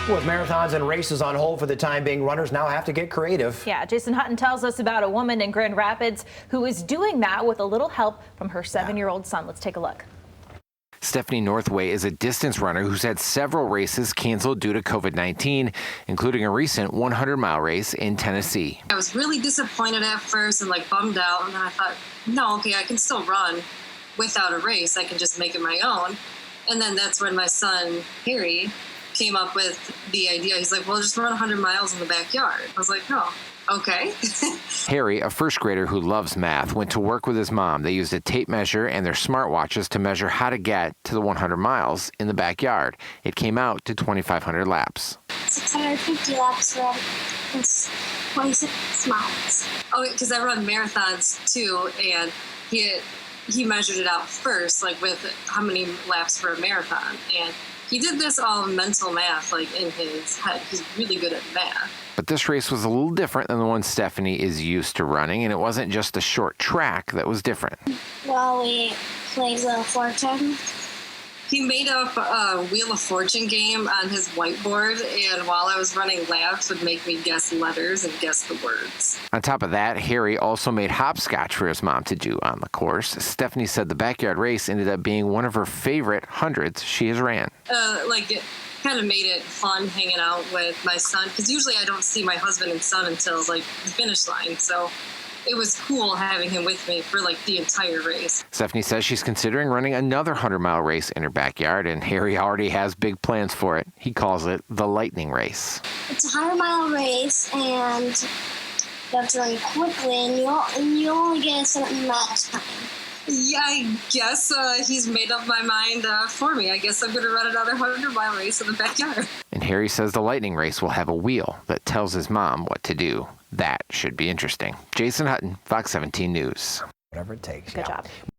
With marathons and races on hold for the time being, runners now have to get creative. Yeah, Jason Hutton tells us about a woman in Grand Rapids who is doing that with a little help from her 7-year-old son. Let's take a look. Stephanie Northway is a distance runner who's had several races canceled due to COVID-19, including a recent 100-mile race in Tennessee. I was really disappointed at first and bummed out, and then I thought, no, okay, I can still run without a race. I can just make it my own. And then that's when my son, Harry, came up with the idea. He's like, well, just run 100 miles in the backyard. I was like, oh, okay. Harry, a first grader who loves math, went to work with his mom. They used a tape measure and their smartwatches to measure how to get to the 100 miles in the backyard. It came out to 2,500 laps. 650 laps for 26 miles. Oh, because I run marathons too, and he measured it out first, with how many laps for a marathon. And he did this all mental math, in his head. He's really good at math. But this race was a little different than the one Stephanie is used to running, and it wasn't just a short track that was different. Well, we played Wheel of Fortune. He made up a Wheel of Fortune game on his whiteboard, and while I was running laps, would make me guess letters and guess the words. On top of that, Harry also made hopscotch for his mom to do on the course. Stephanie said the backyard race ended up being one of her favorite hundreds she has ran. It kind of made it fun hanging out with my son, because usually I don't see my husband and son until the finish line. So it was cool having him with me for the entire race. Stephanie says she's considering running another 100-mile race in her backyard, and Harry already has big plans for it. He calls it the Lightning Race. It's a 100-mile race, and you have to run quickly, and you only get a certain amount of time. Yeah, I guess he's made up my mind for me. I guess I'm going to run another 100-mile race in the backyard. And Harry says the Lightning Race will have a wheel that tells his mom what to do. That should be interesting. Jason Hutton, Fox 17 News. Whatever it takes. Good job.